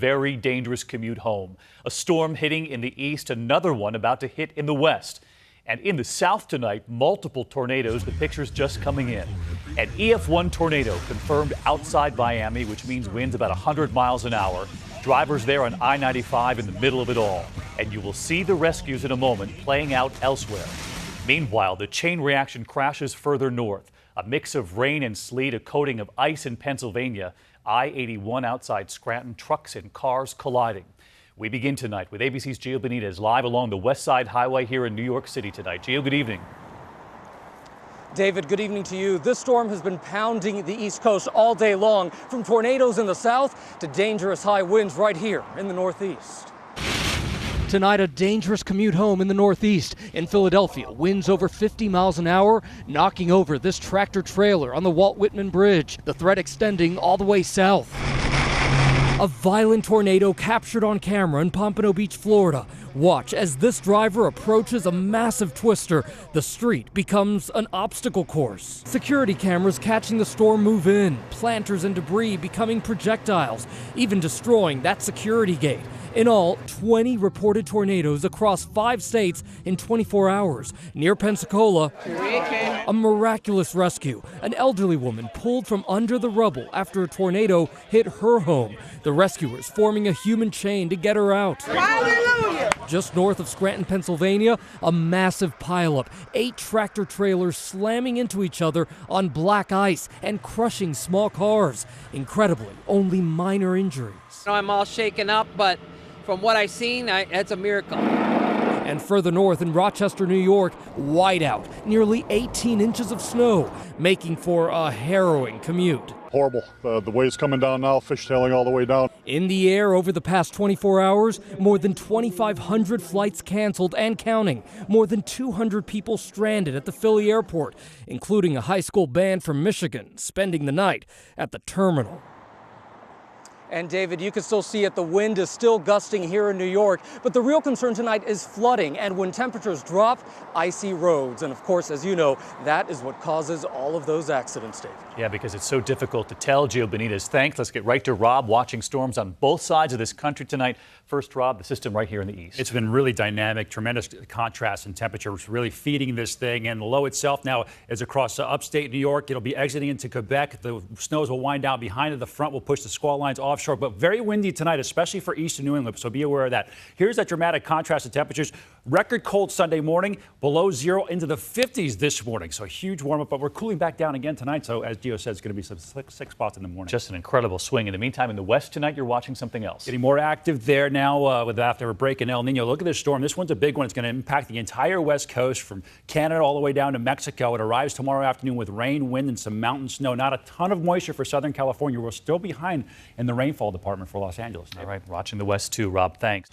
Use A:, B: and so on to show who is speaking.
A: very dangerous commute home. A storm hitting in the east, another one about to hit in the west. And in the south tonight, multiple tornadoes, the pictures just coming in. An EF1 tornado confirmed outside Miami, which means winds about 100 miles an hour. Drivers there on I-95 in the middle of it all. And you will see the rescues in a moment playing out elsewhere. Meanwhile, the chain reaction crashes further north. A mix of rain and sleet, a coating of ice in Pennsylvania. I-81 outside Scranton, trucks and cars colliding. We begin tonight with ABC's Gio Benitez live along the West Side Highway here in New York City tonight. Gio, good evening.
B: David, good evening to you. This storm has been pounding the East Coast all day long, from tornadoes in the south to dangerous high winds right here in the Northeast.
C: Tonight, a dangerous commute home in the Northeast. In Philadelphia, winds over 50 miles an hour, knocking over this tractor trailer on the Walt Whitman Bridge. The threat extending all the way south. A violent tornado captured on camera in Pompano Beach, Florida. Watch as this driver approaches a massive twister. The street becomes an obstacle course. Security cameras catching the storm move in. Planters and debris becoming projectiles, even destroying that security gate. In all, 20 reported tornadoes across 5 states in 24 hours. Near Pensacola, a miraculous rescue. An elderly woman pulled from under the rubble after a tornado hit her home. The rescuers forming a human chain to get her out.
D: Hallelujah!
C: Just north of Scranton, Pennsylvania, a massive pileup. 8 tractor trailers slamming into each other on black ice and crushing small cars. Incredibly, only minor injuries.
E: I'm all shaken up, but from what I've seen, it's a miracle.
C: And further north in Rochester, New York, whiteout, nearly 18 inches of snow, making for a harrowing commute.
F: Horrible. The way it's coming down now, fishtailing all the way down.
C: In the air over the past 24 hours, more than 2,500 flights canceled and counting. More than 200 people stranded at the Philly airport, including a high school band from Michigan spending the night at the terminal.
B: And David, you can still see it. The wind is still gusting here in New York. But the real concern tonight is flooding. And when temperatures drop, icy roads. And of course, as you know, that is what causes all of those accidents, David.
A: Yeah, because it's so difficult to tell. Gio Benitez, thanks. Let's get right to Rob, watching storms on both sides of this country tonight. First, Rob, the system right here in the east.
G: It's been really dynamic, tremendous contrast in temperatures, really feeding this thing. And the low itself now is across upstate New York. It'll be exiting into Quebec. The snows will wind down behind it. The front will push the squall lines offshore, but very windy tonight, especially for eastern New England, so be aware of that. Here's that dramatic contrast in temperatures. Record cold Sunday morning, below zero into the 50s this morning, so a huge warm-up, but we're cooling back down again tonight, so as Gio says, it's going to be some slick spots in the morning.
A: Just an incredible swing. In the meantime, in the west tonight, you're watching something else.
G: Getting more active there now with after a break in El Nino. Look at this storm. This one's a big one. It's going to impact the entire west coast from Canada all the way down to Mexico. It arrives tomorrow afternoon with rain, wind, and some mountain snow. Not a ton of moisture for Southern California. We're still behind in the rainfall department for Los Angeles.
A: All right, watching the west too, Rob. Thanks.